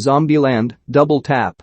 Zombieland, Double Tap.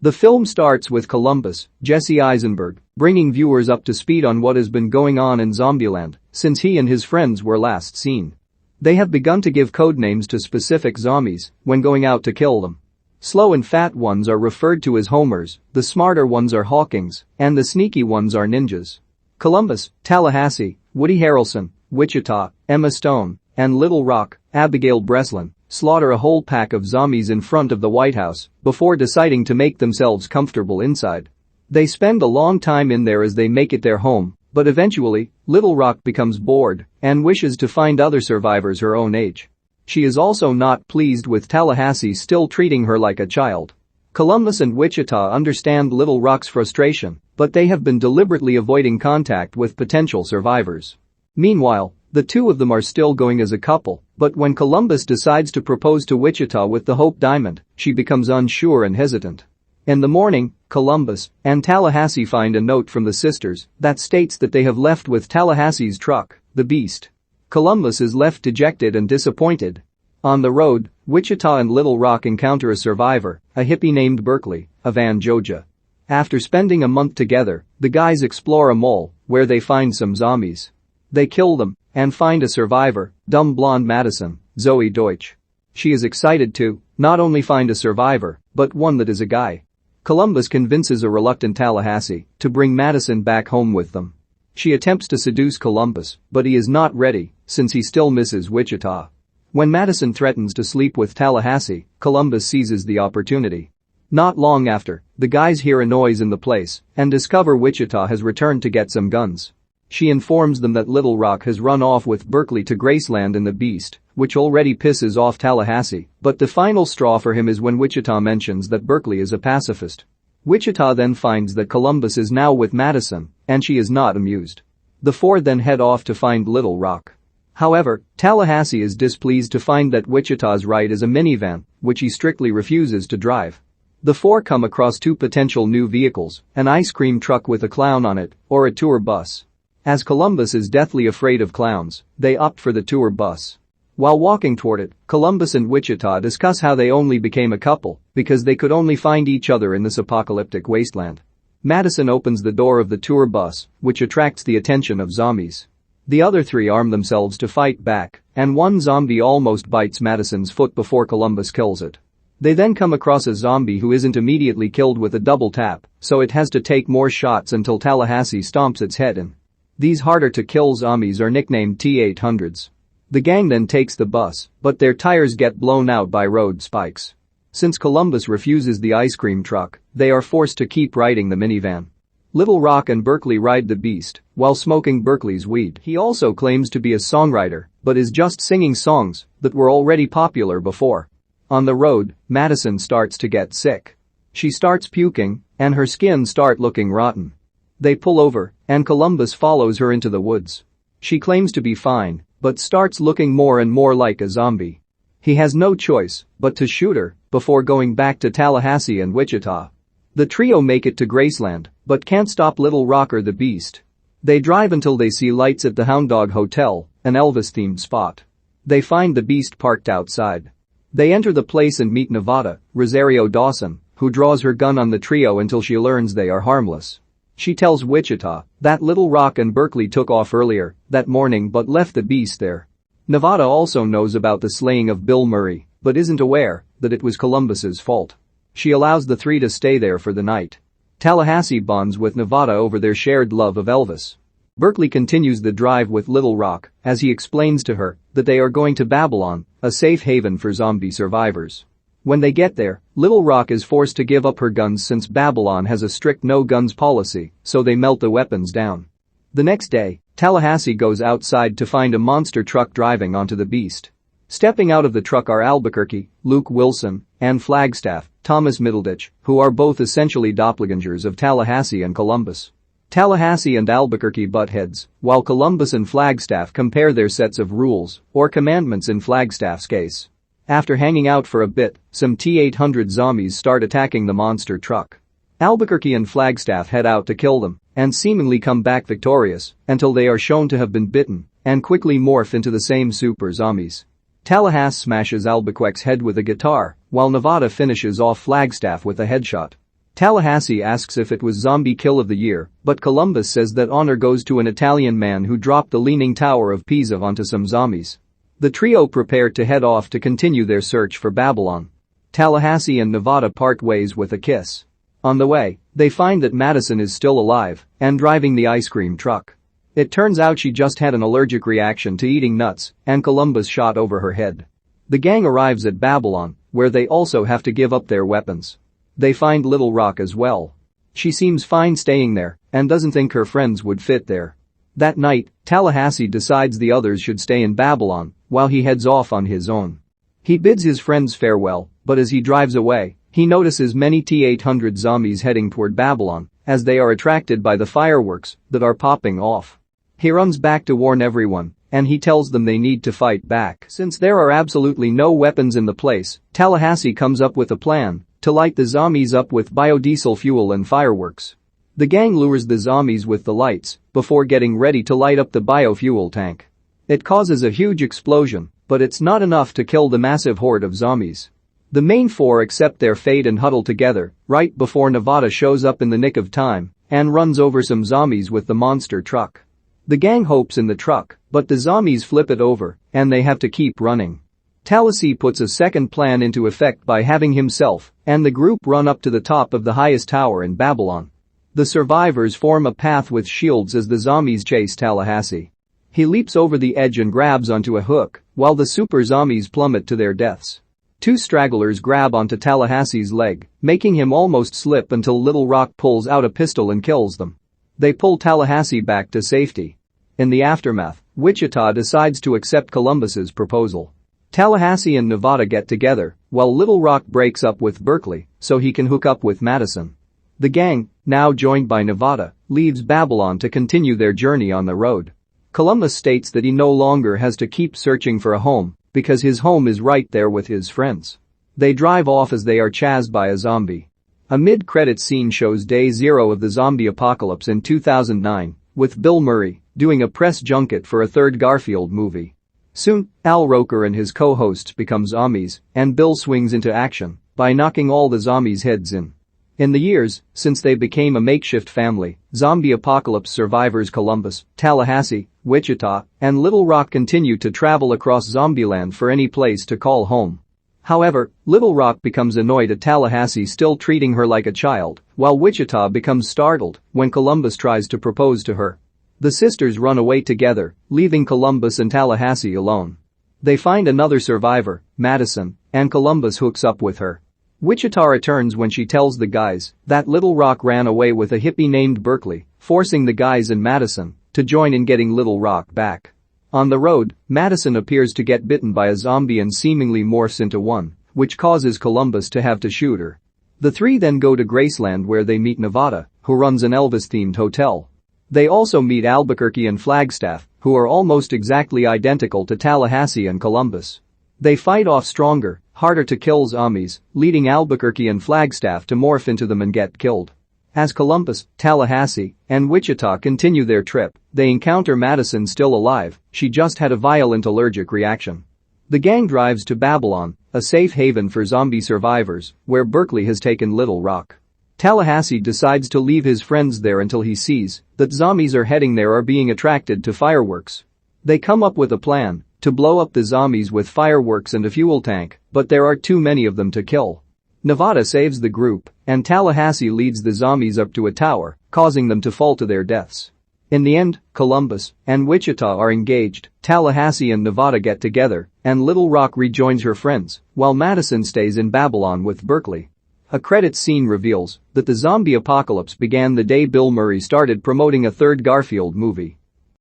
The film starts with Columbus, Jesse Eisenberg, bringing viewers up to speed on what has been going on in Zombieland since he and his friends were last seen. They have begun to give code names to specific zombies when going out to kill them. Slow and fat ones are referred to as homers, the smarter ones are Hawkings, and the sneaky ones are ninjas. Columbus, Tallahassee, Woody Harrelson, Wichita, Emma Stone, and Little Rock, Abigail Breslin, slaughter a whole pack of zombies in front of the White House before deciding to make themselves comfortable inside. They spend a long time in there as they make it their home, but eventually, Little Rock becomes bored and wishes to find other survivors her own age. She is also not pleased with Tallahassee still treating her like a child. Columbus and Wichita understand Little Rock's frustration, but they have been deliberately avoiding contact with potential survivors. Meanwhile, the two of them are still going as a couple, but when Columbus decides to propose to Wichita with the Hope Diamond, she becomes unsure and hesitant. In the morning, Columbus and Tallahassee find a note from the sisters that states that they have left with Tallahassee's truck, the Beast. Columbus is left dejected and disappointed. On the road, Wichita and Little Rock encounter a survivor, a hippie named Berkeley, Avan, Jogia. After spending a month together, the guys explore a mall where they find some zombies. They kill them and find a survivor, dumb blonde Madison, Zoey Deutch. She is excited to not only find a survivor, but one that is a guy. Columbus convinces a reluctant Tallahassee to bring Madison back home with them. She attempts to seduce Columbus, but he is not ready since he still misses Wichita. When Madison threatens to sleep with Tallahassee, Columbus seizes the opportunity. Not long after, the guys hear a noise in the place and discover Wichita has returned to get some guns. She informs them that Little Rock has run off with Berkeley to Graceland and the Beast, which already pisses off Tallahassee, but the final straw for him is when Wichita mentions that Berkeley is a pacifist. Wichita then finds that Columbus is now with Madison, and she is not amused. The four then head off to find Little Rock. However, Tallahassee is displeased to find that Wichita's ride is a minivan, which he strictly refuses to drive. The four come across two potential new vehicles, an ice cream truck with a clown on it, or a tour bus. As Columbus is deathly afraid of clowns, they opt for the tour bus. While walking toward it, Columbus and Wichita discuss how they only became a couple because they could only find each other in this apocalyptic wasteland. Madison opens the door of the tour bus, which attracts the attention of zombies. The other three arm themselves to fight back, and one zombie almost bites Madison's foot before Columbus kills it. They then come across a zombie who isn't immediately killed with a double tap, so it has to take more shots until Tallahassee stomps its head in. These harder-to-kill zombies are nicknamed T-800s. The gang then takes the bus, but their tires get blown out by road spikes. Since Columbus refuses the ice cream truck, they are forced to keep riding the minivan. Little Rock and Berkeley ride the Beast while smoking Berkeley's weed. He also claims to be a songwriter, but is just singing songs that were already popular before. On the road, Madison starts to get sick. She starts puking, and her skin starts looking rotten. They pull over, and Columbus follows her into the woods. She claims to be fine, but starts looking more and more like a zombie. He has no choice but to shoot her before going back to Tallahassee and Wichita. The trio make it to Graceland, but can't stop Little Rock or the Beast. They drive until they see lights at the Hound Dog Hotel, an Elvis-themed spot. They find the Beast parked outside. They enter the place and meet Nevada, Rosario Dawson, who draws her gun on the trio until she learns they are harmless. She tells Wichita that Little Rock and Berkeley took off earlier that morning but left the Beast there. Nevada also knows about the slaying of Bill Murray, but isn't aware that it was Columbus's fault. She allows the three to stay there for the night. Tallahassee bonds with Nevada over their shared love of Elvis. Berkeley continues the drive with Little Rock as he explains to her that they are going to Babylon, a safe haven for zombie survivors. When they get there, Little Rock is forced to give up her guns since Babylon has a strict no-guns policy, so they melt the weapons down. The next day, Tallahassee goes outside to find a monster truck driving onto the Beast. Stepping out of the truck are Albuquerque, Luke Wilson, and Flagstaff, Thomas Middleditch, who are both essentially doppelgangers of Tallahassee and Columbus. Tallahassee and Albuquerque butt heads, while Columbus and Flagstaff compare their sets of rules, or commandments in Flagstaff's case. After hanging out for a bit, some T-800 zombies start attacking the monster truck. Albuquerque and Flagstaff head out to kill them and seemingly come back victorious until they are shown to have been bitten and quickly morph into the same super zombies. Tallahassee smashes Albuquerque's head with a guitar while Nevada finishes off Flagstaff with a headshot. Tallahassee asks if it was zombie kill of the year, but Columbus says that honor goes to an Italian man who dropped the Leaning Tower of Pisa onto some zombies. The trio prepare to head off to continue their search for Babylon. Tallahassee and Nevada part ways with a kiss. On the way, they find that Madison is still alive and driving the ice cream truck. It turns out she just had an allergic reaction to eating nuts and Columbus shot over her head. The gang arrives at Babylon, where they also have to give up their weapons. They find Little Rock as well. She seems fine staying there and doesn't think her friends would fit there. That night, Tallahassee decides the others should stay in Babylon while he heads off on his own. He bids his friends farewell, but as he drives away, he notices many T-800 zombies heading toward Babylon as they are attracted by the fireworks that are popping off. He runs back to warn everyone, and he tells them they need to fight back. Since there are absolutely no weapons in the place, Tallahassee comes up with a plan to light the zombies up with biodiesel fuel and fireworks. The gang lures the zombies with the lights before getting ready to light up the biofuel tank. It causes a huge explosion, but it's not enough to kill the massive horde of zombies. The main four accept their fate and huddle together right before Nevada shows up in the nick of time and runs over some zombies with the monster truck. The gang hopes in the truck, but the zombies flip it over and they have to keep running. Tallahassee puts a second plan into effect by having himself and the group run up to the top of the highest tower in Babylon. The survivors form a path with shields as the zombies chase Tallahassee. He leaps over the edge and grabs onto a hook, while the super zombies plummet to their deaths. Two stragglers grab onto Tallahassee's leg, making him almost slip until Little Rock pulls out a pistol and kills them. They pull Tallahassee back to safety. In the aftermath, Wichita decides to accept Columbus's proposal. Tallahassee and Nevada get together, while Little Rock breaks up with Berkeley so he can hook up with Madison. The gang, now joined by Nevada, leaves Babylon to continue their journey on the road. Columbus states that he no longer has to keep searching for a home because his home is right there with his friends. They drive off as they are chased by a zombie. A mid-credits scene shows day zero of the zombie apocalypse in 2009, with Bill Murray doing a press junket for a third Garfield movie. Soon, Al Roker and his co-hosts become zombies, and Bill swings into action by knocking all the zombies' heads in. In the years since they became a makeshift family, zombie apocalypse survivors Columbus, Tallahassee, Wichita, and Little Rock continue to travel across Zombieland for any place to call home. However, Little Rock becomes annoyed at Tallahassee still treating her like a child, while Wichita becomes startled when Columbus tries to propose to her. The sisters run away together, leaving Columbus and Tallahassee alone. They find another survivor, Madison, and Columbus hooks up with her. Wichita returns when she tells the guys that Little Rock ran away with a hippie named Berkeley, forcing the guys and Madison to join in getting Little Rock back. On the road, Madison appears to get bitten by a zombie and seemingly morphs into one, which causes Columbus to have to shoot her. The three then go to Graceland where they meet Nevada, who runs an Elvis-themed hotel. They also meet Albuquerque and Flagstaff, who are almost exactly identical to Tallahassee and Columbus. They fight off stronger, harder to kill zombies, leading Albuquerque and Flagstaff to morph into them and get killed. As Columbus, Tallahassee, and Wichita continue their trip, they encounter Madison still alive. She just had a violent allergic reaction. The gang drives to Babylon, a safe haven for zombie survivors, where Berkeley has taken Little Rock. Tallahassee decides to leave his friends there until he sees that zombies are heading there are being attracted to fireworks. They come up with a plan to blow up the zombies with fireworks and a fuel tank, but there are too many of them to kill. Nevada saves the group, and Tallahassee leads the zombies up to a tower, causing them to fall to their deaths. In the end, Columbus and Wichita are engaged, Tallahassee and Nevada get together, and Little Rock rejoins her friends, while Madison stays in Babylon with Berkeley. A credits scene reveals that the zombie apocalypse began the day Bill Murray started promoting a third Garfield movie.